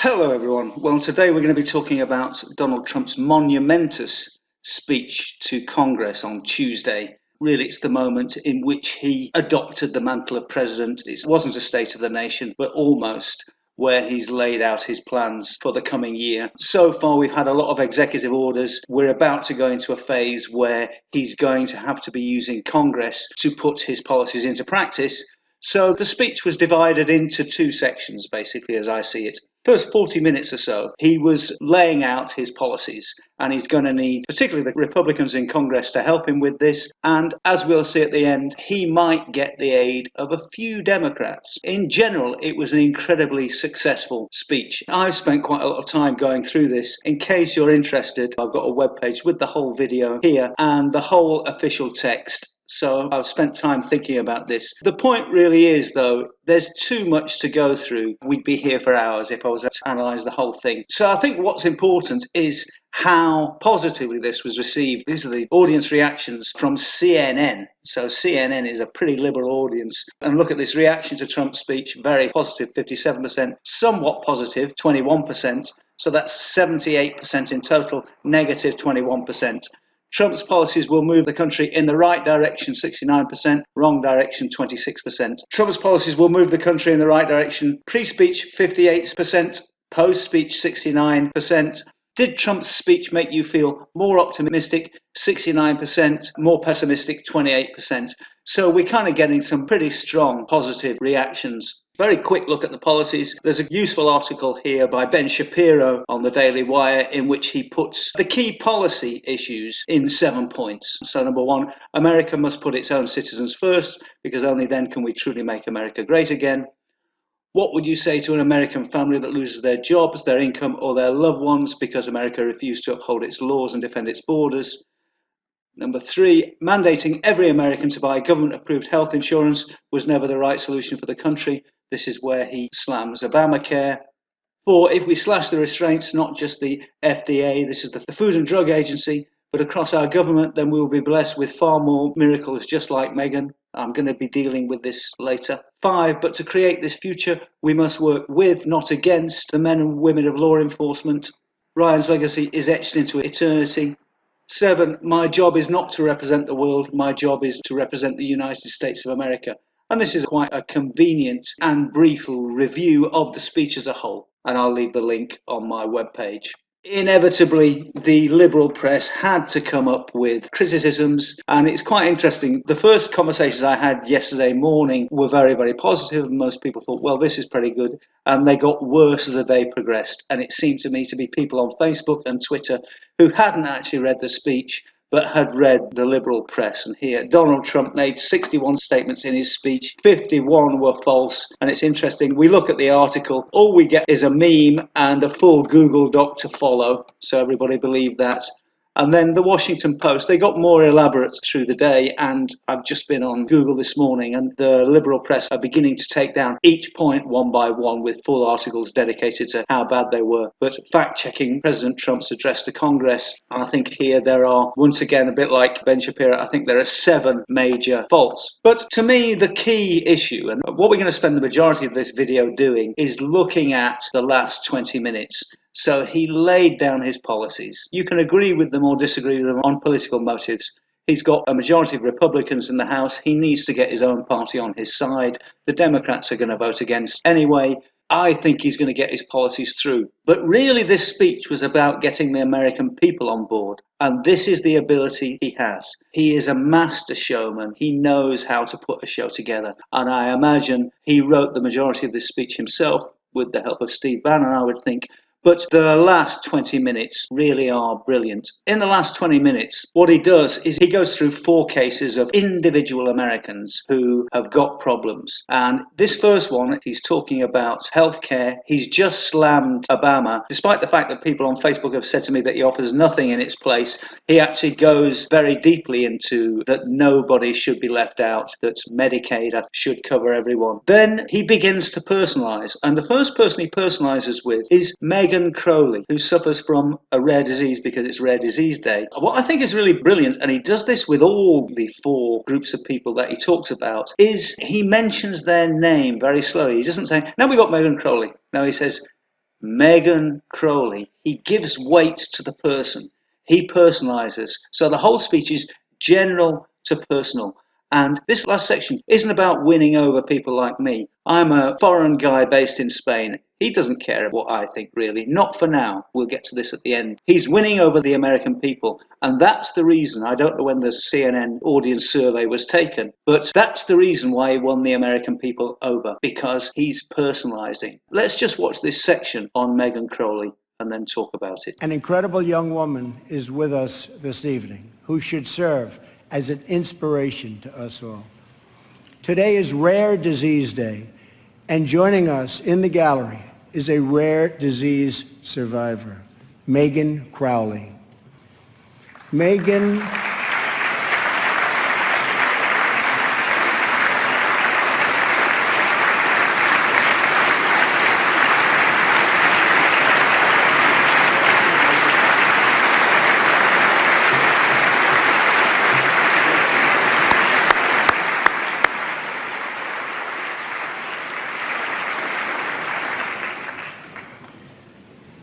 Hello, everyone. Well, today we're going to be talking about Donald Trump's monumentous speech to Congress on Tuesday. Really, it's the moment in which he adopted the mantle of president. It wasn't a State of the Nation, but almost, where he's laid out his plans for the coming year. So far, we've had a lot of executive orders. We're about to go into a phase where he's going to have to be using Congress to put his policies into practice. So the speech was divided into two sections, basically, as I see it. First 40 minutes or so, he was laying out his policies, and he's going to need particularly the Republicans in Congress to help him with this. And as we'll see at the end, he might get the aid of a few Democrats. In general, it was an incredibly successful speech. I've spent quite a lot of time going through this. In case you're interested, I've got a webpage with the whole video here and the whole official text. So I've spent time thinking about this. The point really is, though, there's too much to go through. We'd be here for hours if I was to analyse the whole thing. So I think what's important is how positively this was received. These are the audience reactions from CNN. So CNN is a pretty liberal audience. And look at this reaction to Trump's speech, very positive, 57%, somewhat positive, 21%. So that's 78% in total, negative 21%. Trump's policies will move the country in the right direction, 69%, wrong direction, 26%. Trump's policies will move the country in the right direction, pre-speech, 58%, post-speech, 69%. Did Trump's speech make you feel more optimistic? 69%, more pessimistic, 28%. So we're kind of getting some pretty strong positive reactions. Very quick look at the policies. There's a useful article here by Ben Shapiro on the Daily Wire in which he puts the key policy issues in 7 points. So number one, America must put its own citizens first, because only then can we truly make America great again. What would you say to an American family that loses their jobs, their income, or their loved ones because America refused to uphold its laws and defend its borders? Number three, mandating every American to buy government-approved health insurance was never the right solution for the country. This is where he slams Obamacare. Four, if we slash the restraints, not just the FDA, this is the Food and Drug Agency, but across our government, then we will be blessed with far more miracles just like Meghan. I'm going to be dealing with this later. Five, but to create this future, we must work with, not against, the men and women of law enforcement. Ryan's legacy is etched into eternity. Seven, my job is not to represent the world, my job is to represent the United States of America. And this is quite a convenient and brief review of the speech as a whole. And I'll leave the link on my webpage. Inevitably, the liberal press had to come up with criticisms, and it's quite interesting. The first conversations I had yesterday morning were very, very positive, and most people thought, well, this is pretty good, and they got worse as the day progressed. And it seemed to me to be people on Facebook and Twitter who hadn't actually read the speech, but had read the liberal press. And here, Donald Trump made 61 statements in his speech, 51 were false. And it's interesting, we look at the article, all we get is a meme and a full Google Doc to follow, so everybody believed that. And then the Washington Post, they got more elaborate through the day, and I've just been on Google this morning, and the liberal press are beginning to take down each point one by one with full articles dedicated to how bad they were. But fact-checking President Trump's address to Congress, and I think here there are, once again, a bit like Ben Shapiro, I think there are 7 major faults. But to me, the key issue, and what we're going to spend the majority of this video doing, is looking at the last 20 minutes. So he laid down his policies. You can agree with them or disagree with them on political motives. He's got a majority of Republicans in the House. He needs to get his own party on his side. The Democrats are going to vote against anyway. I think he's going to get his policies through. But really, this speech was about getting the American people on board. And this is the ability he has. He is a master showman. He knows how to put a show together. And I imagine he wrote the majority of this speech himself with the help of Steve Bannon, I would think. But the last 20 minutes really are brilliant. In the last 20 minutes, what he does is he goes through 4 cases of individual Americans who have got problems. And this first one, he's talking about healthcare. He's just slammed Obama. Despite the fact that people on Facebook have said to me that he offers nothing in its place, he actually goes very deeply into that nobody should be left out, that Medicaid should cover everyone. Then he begins to personalize. And the first person he personalizes with is Meghan Crowley, who suffers from a rare disease because it's Rare Disease Day. What I think is really brilliant, and he does this with all the 4 groups of people that he talks about, is he mentions their name very slowly. He doesn't say, now we've got Meghan Crowley. No, he says, Megan Crowley. He gives weight to the person. He personalizes. So the whole speech is general to personal. And this last section isn't about winning over people like me. I'm a foreign guy based in Spain. He doesn't care what I think, really. Not for now. We'll get to this at the end. He's winning over the American people. And that's the reason. I don't know when the CNN audience survey was taken, but that's the reason why he won the American people over, because he's personalizing. Let's just watch this section on Megan Crowley and then talk about it. An incredible young woman is with us this evening who should serve as an inspiration to us all. Today is Rare Disease Day, and joining us in the gallery is a rare disease survivor, Megan Crowley. Megan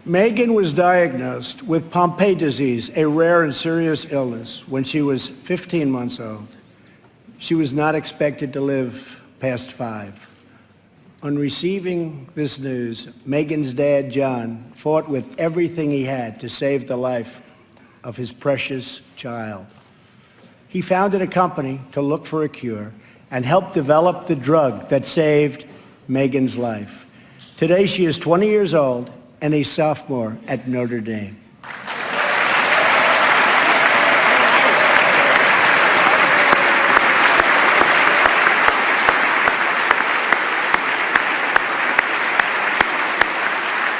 Megan was diagnosed with Pompe disease, a rare and serious illness, when she was 15 months old. She was not expected to live past 5. On receiving this news, Megan's dad, John, fought with everything he had to save the life of his precious child. He founded a company to look for a cure and helped develop the drug that saved Megan's life. Today, she is 20 years old and a sophomore at Notre Dame.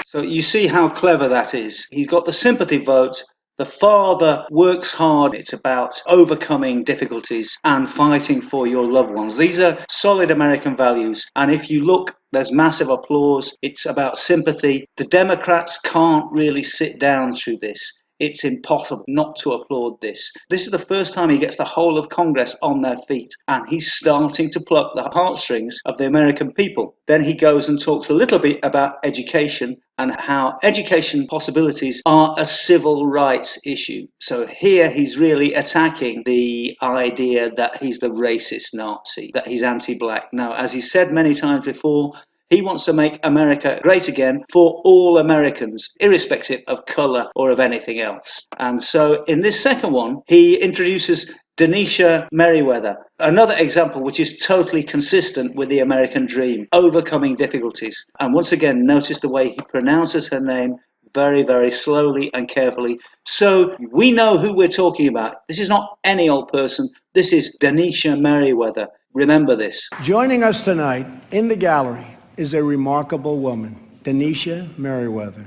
So you see how clever that is. He's got the sympathy vote. The father works hard. It's about overcoming difficulties and fighting for your loved ones. These are solid American values. And if you look, there's massive applause. It's about sympathy. The Democrats can't really sit down through this. It's impossible not to applaud this. This is the first time he gets the whole of Congress on their feet, and he's starting to pluck the heartstrings of the American people. Then he goes and talks a little bit about education and how education possibilities are a civil rights issue. So here he's really attacking the idea that he's the racist Nazi, that he's anti-black. Now, as he said many times before, he wants to make America great again for all Americans, irrespective of colour or of anything else. And so in this second one, he introduces Denisha Merriweather, another example which is totally consistent with the American dream, overcoming difficulties. And once again, notice the way he pronounces her name very, very slowly and carefully. So we know who we're talking about. This is not any old person. This is Denisha Merriweather. Remember this. Joining us tonight in the gallery is a remarkable woman, Denisha Merriweather.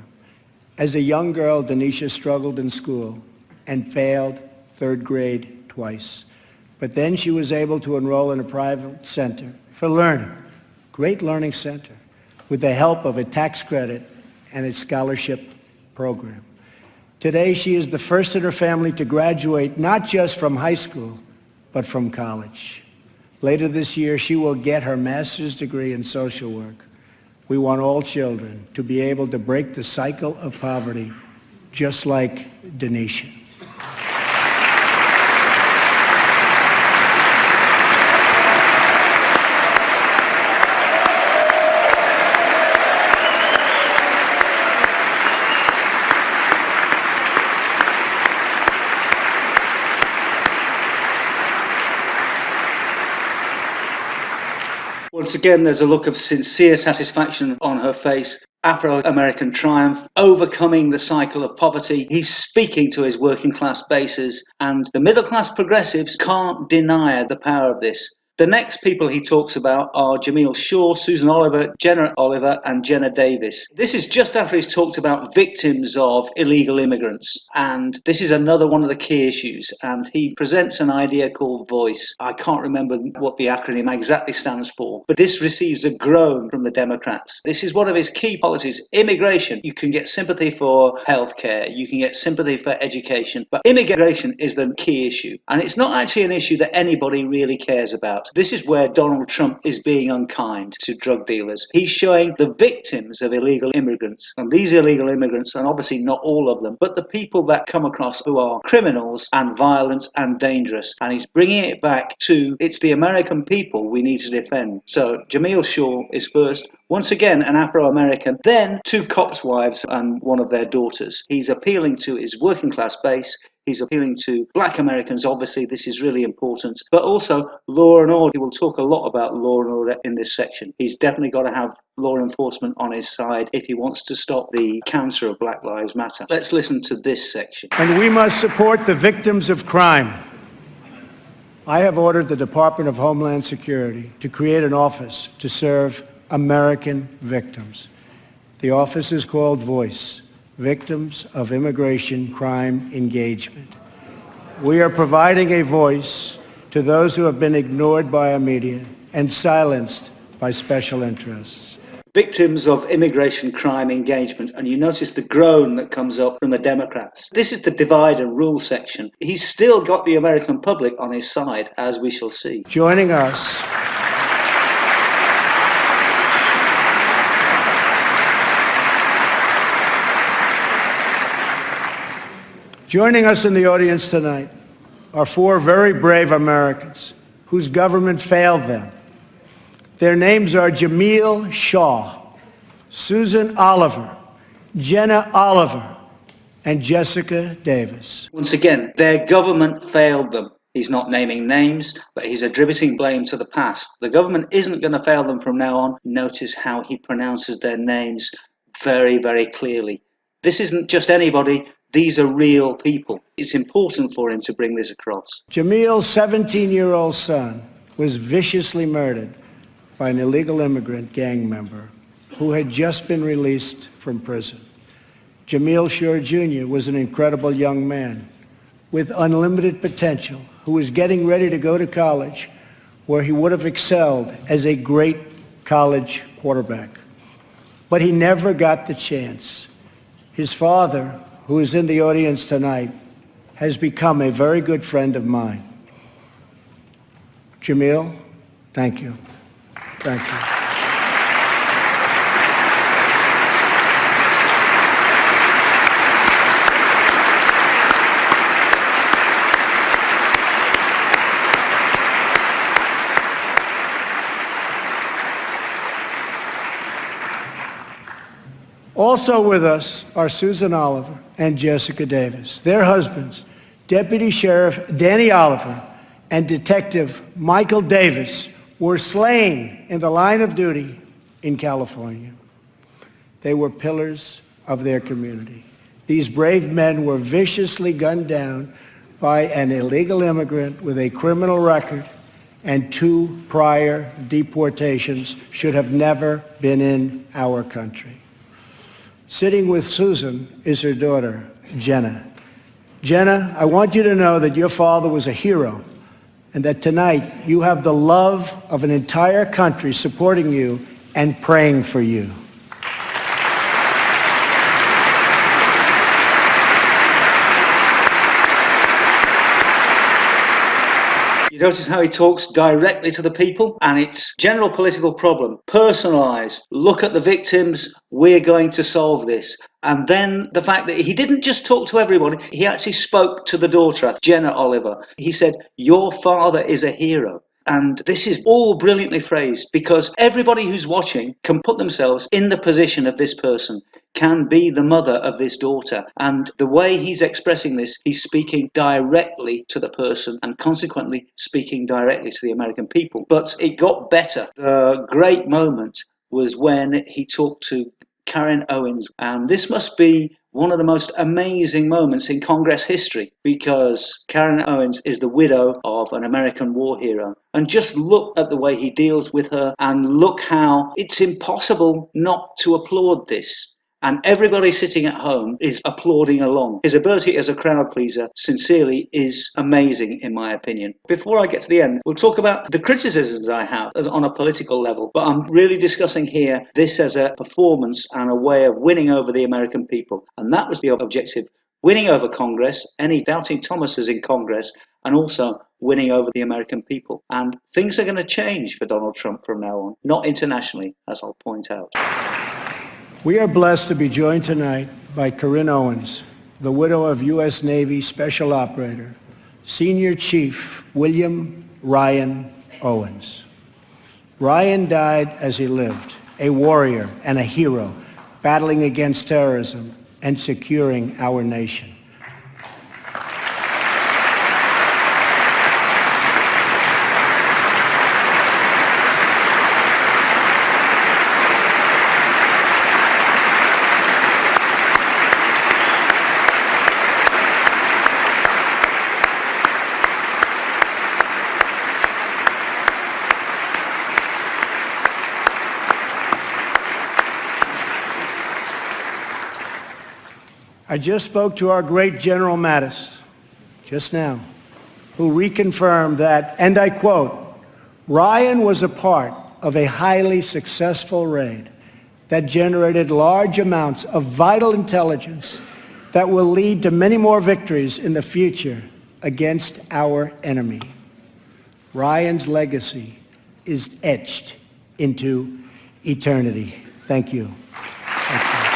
As a young girl, Denisha struggled in school and failed 3rd grade twice. But then she was able to enroll in a private center for learning, great learning center, with the help of a tax credit and a scholarship program. Today, she is the first in her family to graduate not just from high school, but from college. Later this year, she will get her master's degree in social work. We want all children to be able to break the cycle of poverty, just like Denisha. Once again, there's a look of sincere satisfaction on her face. Afro-American triumph, overcoming the cycle of poverty. He's speaking to his working class bases, and the middle class progressives can't deny the power of this. The next people he talks about are Jamil Shaw, Susan Oliver, Jenna Oliver, and Jenna Davis. This is just after he's talked about victims of illegal immigrants, and this is another one of the key issues, and he presents an idea called VOICE. I can't remember what the acronym exactly stands for, but this receives a groan from the Democrats. This is one of his key policies, immigration. You can get sympathy for healthcare, you can get sympathy for education, but immigration is the key issue, and it's not actually an issue that anybody really cares about. this is where Donald Trump is being unkind to drug dealers. He's showing the victims of illegal immigrants, and these illegal immigrants, and obviously not all of them, but the people that come across who are criminals and violent and dangerous, and he's bringing it back to it's the American people we need to defend. So Jamil Shaw is first, once again an Afro-American, then two cops' wives and one of their daughters. He's appealing to his working class base. He's appealing to black Americans. Obviously, this is really important, but also law and order. He will talk a lot about law and order in this section. He's definitely got to have law enforcement on his side if he wants to stop the cancer of Black Lives Matter. Let's listen to this section. And we must support the victims of crime. I have ordered the Department of Homeland Security to create an office to serve American victims. The office is called VOICE, Victims of Immigration Crime Engagement. We are providing a voice to those who have been ignored by our media and silenced by special interests. Victims of immigration crime engagement, and you notice the groan that comes up from the Democrats. This is the divide and rule section. He's still got the American public on his side, as we shall see. Joining us in the audience tonight are four very brave Americans whose government failed them. Their names are Jamil Shaw, Susan Oliver, Jenna Oliver, and Jessica Davis. Once again, their government failed them. He's not naming names, but he's attributing blame to the past. The government isn't going to fail them from now on. Notice how he pronounces their names very, very clearly. This isn't just anybody. These are real people. It's important for him to bring this across. Jamil's 17-year-old son was viciously murdered by an illegal immigrant gang member who had just been released from prison. Jamil Shaw Jr. was an incredible young man with unlimited potential who was getting ready to go to college where he would have excelled as a great college quarterback. But he never got the chance. His father, who is in the audience tonight, has become a very good friend of mine. Jamil, thank you. Thank you. Also with us are Susan Oliver and Jessica Davis. Their husbands, Deputy Sheriff Danny Oliver and Detective Michael Davis, were slain in the line of duty in California. They were pillars of their community. These brave men were viciously gunned down by an illegal immigrant with a criminal record and 2 prior deportations, should have never been in our country. Sitting with Susan is her daughter, Jenna. Jenna, I want you to know that your father was a hero and that tonight you have the love of an entire country supporting you and praying for you. You notice how he talks directly to the people, and it's general political problem, personalised. Look at the victims, we're going to solve this. And then the fact that he didn't just talk to everyone, he actually spoke to the daughter, Jenna Oliver. He said, your father is a hero. And this is all brilliantly phrased because everybody who's watching can put themselves in the position of this person, can be the mother of this daughter. And the way he's expressing this, he's speaking directly to the person and consequently speaking directly to the American people. But it got better. The great moment was when he talked to Karen Owens. And this must be one of the most amazing moments in Congress history because Karen Owens is the widow of an American war hero. And just look at the way he deals with her and look how it's impossible not to applaud this. And everybody sitting at home is applauding along. His ability as a crowd pleaser, sincerely, is amazing, in my opinion. Before I get to the end, we'll talk about the criticisms I have on a political level. But I'm really discussing here this as a performance and a way of winning over the American people. And that was the objective winning over Congress, any doubting Thomases in Congress, and also winning over the American people. And things are going to change for Donald Trump from now on, not internationally, as I'll point out. We are blessed to be joined tonight by Corinne Owens, the widow of U.S. Navy Special Operator, Senior Chief William Ryan Owens. Ryan died as he lived, a warrior and a hero, battling against terrorism and securing our nation. I just spoke to our great General Mattis just now, who reconfirmed that, and I quote, Ryan was a part of a highly successful raid that generated large amounts of vital intelligence that will lead to many more victories in the future against our enemy. Ryan's legacy is etched into eternity. Thank you. Thank you.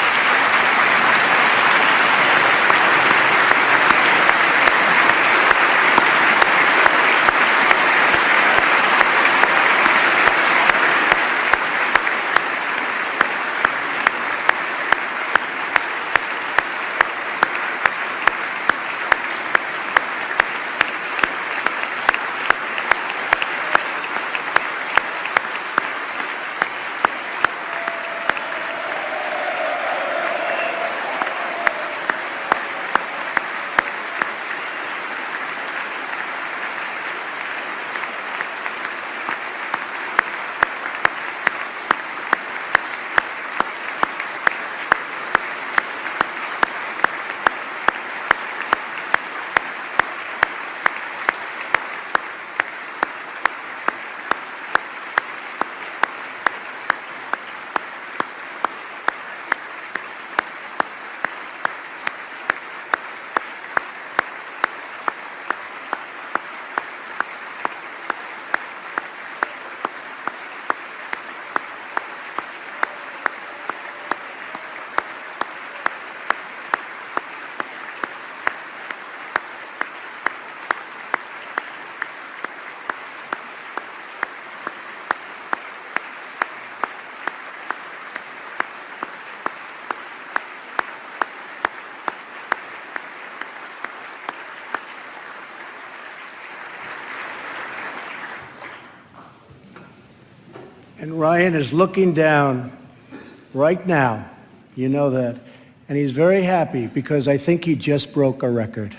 And Ryan is looking down right now, you know that, and he's very happy because I think he just broke a record.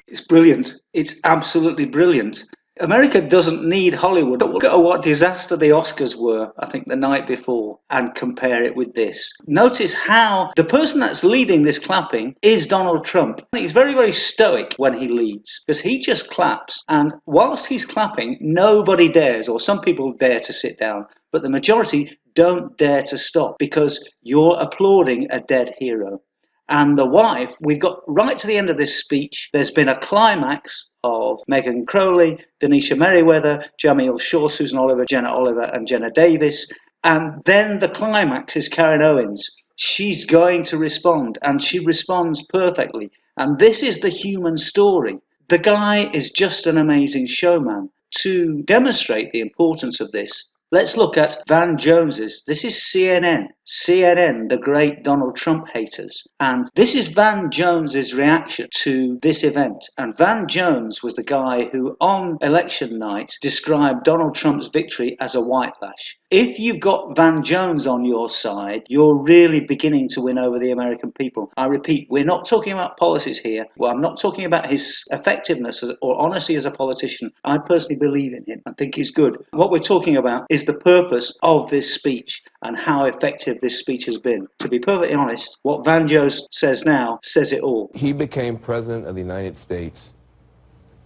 It's brilliant. It's absolutely brilliant. America doesn't need Hollywood. Look at what disaster the Oscars were, I think, the night before, and compare it with this. Notice how the person that's leading this clapping is Donald Trump. He's very, very stoic when he leads, because he just claps. And whilst he's clapping, nobody dares, or some people dare to sit down, but the majority don't dare to stop, because you're applauding a dead hero. And the wife, we've got right to the end of this speech, there's been a climax of Megan Crowley, Denisha Merriweather, Jamil Shaw, Susan Oliver, Jenna Oliver, and Jenna Davis. And then the climax is Karen Owens. She's going to respond, and she responds perfectly. And this is the human story. The guy is just an amazing showman. To demonstrate the importance of this, let's look at Van Jones's. This is CNN. CNN, the great Donald Trump haters. And this is Van Jones's reaction to this event. And Van Jones was the guy who, on election night, described Donald Trump's victory as a whitewash. If you've got Van Jones on your side, you're really beginning to win over the American people. I repeat, we're not talking about policies here. Well, I'm not talking about his effectiveness or honesty as a politician. I personally believe in him. I think he's good. What we're talking about is the purpose of this speech and how effective this speech has been. To be perfectly honest, what Van Jones says now says it all. He became president of the United States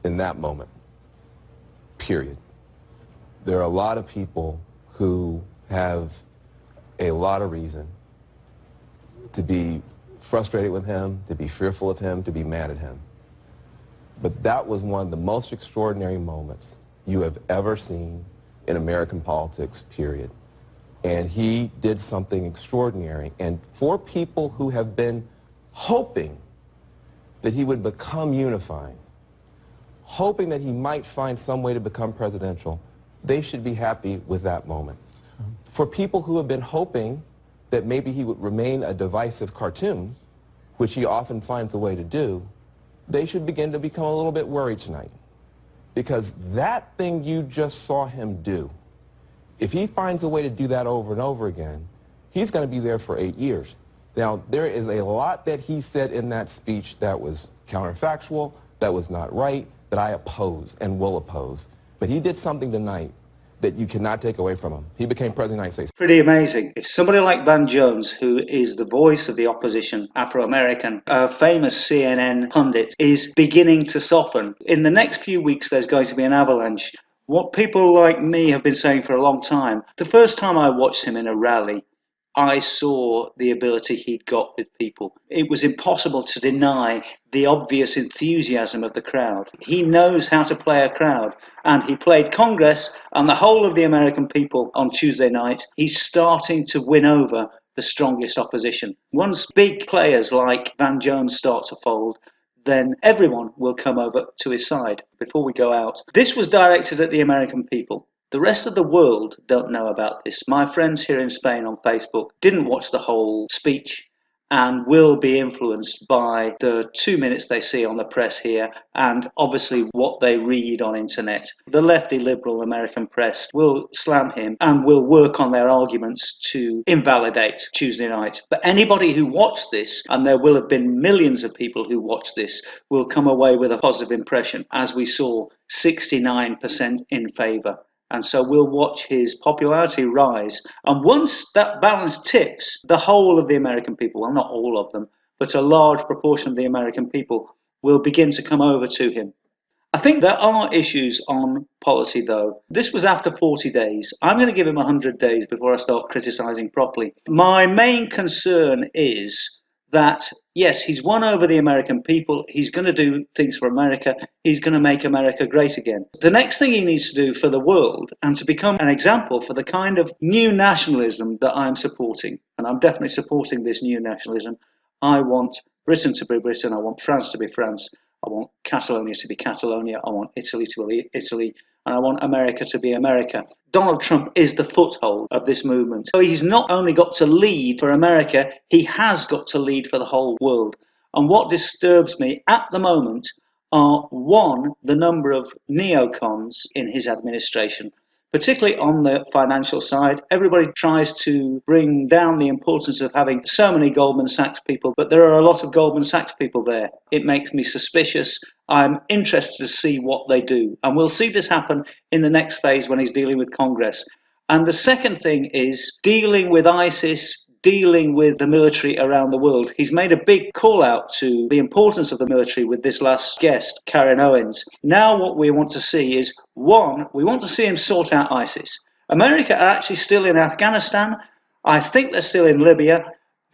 in that moment, period. There are a lot of people who have a lot of reason to be frustrated with him, to be fearful of him, to be mad at him. But that was one of the most extraordinary moments you have ever seen in American politics, period. And he did something extraordinary. And for people who have been hoping that he would become unifying, hoping that he might find some way to become presidential, they should be happy with that moment. For people who have been hoping that maybe he would remain a divisive cartoon, which he often finds a way to do, they should begin to become a little bit worried tonight. Because that thing you just saw him do, if he finds a way to do that over and over again, he's going to be there for 8 years. Now, there is a lot that he said in that speech that was counterfactual, that was not right, that I oppose and will oppose. But he did something tonight that you cannot take away from him. He became President of the United States. Pretty amazing. If somebody like Van Jones, who is the voice of the opposition, Afro-American, a famous CNN pundit, is beginning to soften, in the next few weeks there's going to be an avalanche. What people like me have been saying for a long time, the first time I watched him in a rally, I saw the ability he'd got with people. It was impossible to deny the obvious enthusiasm of the crowd. He knows how to play a crowd, and he played Congress and the whole of the American people on Tuesday night. He's starting to win over the strongest opposition. Once big players like Van Jones start to fold, then everyone will come over to his side. Before we go out, this was directed at the American people. The rest of the world don't know about this. My friends here in Spain on Facebook didn't watch the whole speech and will be influenced by the 2 minutes they see on the press here and obviously what they read on internet. The lefty liberal American press will slam him and will work on their arguments to invalidate Tuesday night. But anybody who watched this, and there will have been millions of people who watched this, will come away with a positive impression, as we saw 69% in favour. And so we'll watch his popularity rise. And once that balance tips, the whole of the American people, well, not all of them, but a large proportion of the American people will begin to come over to him. I think there are issues on policy, though. This was after 40 days. I'm going to give him 100 days before I start criticising properly. My main concern is that, yes, he's won over the American people. He's going to do things for America. He's going to make America great again. The next thing he needs to do for the world and to become an example for the kind of new nationalism that I'm supporting, and I'm definitely supporting this new nationalism. I want Britain to be Britain. I want France to be France. I want Catalonia to be Catalonia. I want Italy to be Italy. And I want America to be America. Donald Trump is the foothold of this movement. So he's not only got to lead for America, he has got to lead for the whole world. And what disturbs me at the moment are, one, the number of neocons in his administration. Particularly on the financial side, everybody tries to bring down the importance of having so many Goldman Sachs people, but there are a lot of Goldman Sachs people there. It makes me suspicious. I'm interested to see what they do. And we'll see this happen in the next phase when he's dealing with Congress. And the second thing is dealing with ISIS, dealing with the military around the world. He's made a big call out to the importance of the military with this last guest, Karen Owens. Now what we want to see is, one, we want to see him sort out ISIS. America are actually still in Afghanistan. I think they're still in Libya.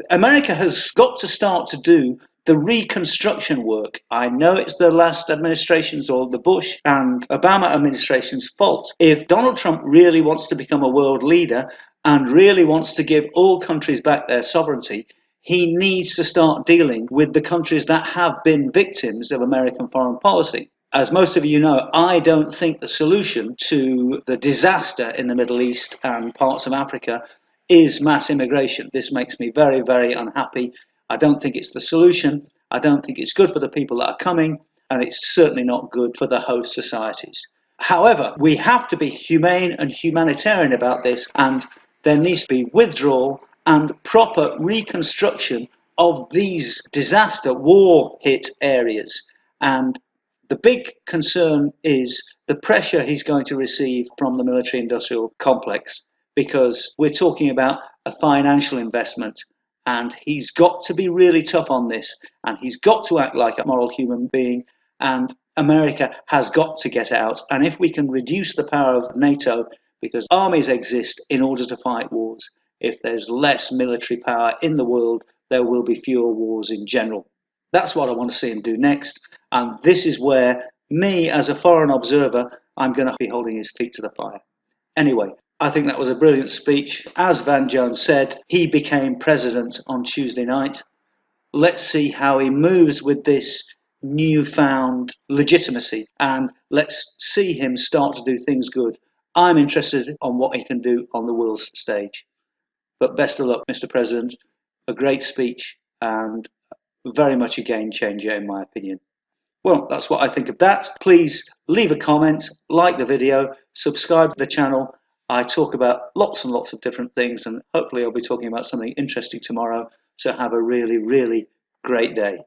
America has got to start to do the reconstruction work. I know it's the last administration's or the Bush and Obama administration's fault. If Donald Trump really wants to become a world leader and really wants to give all countries back their sovereignty, he needs to start dealing with the countries that have been victims of American foreign policy. As most of you know, I don't think the solution to the disaster in the Middle East and parts of Africa is mass immigration. This makes me very, very unhappy. I don't think it's the solution. I don't think it's good for the people that are coming, and it's certainly not good for the host societies. However, we have to be humane and humanitarian about this, and there needs to be withdrawal and proper reconstruction of these disaster war-hit areas. And the big concern is the pressure he's going to receive from the military-industrial complex, because we're talking about a financial investment. And he's got to be really tough on this, and he's got to act like a moral human being, and America has got to get out. And if we can reduce the power of NATO, because armies exist in order to fight wars, if there's less military power in the world, there will be fewer wars in general. That's what I want to see him do next. And this is where me, as a foreign observer, I'm going to be holding his feet to the fire. Anyway, I think that was a brilliant speech. As Van Jones said, he became president on Tuesday night. Let's see how he moves with this newfound legitimacy, and let's see him start to do things good. I'm interested on what he can do on the world stage. But best of luck, Mr. President. A great speech and very much a game changer in my opinion. Well, that's what I think of that. Please leave a comment, like the video, subscribe to the channel. I talk about lots and lots of different things, and hopefully I'll be talking about something interesting tomorrow. So have a really, really great day.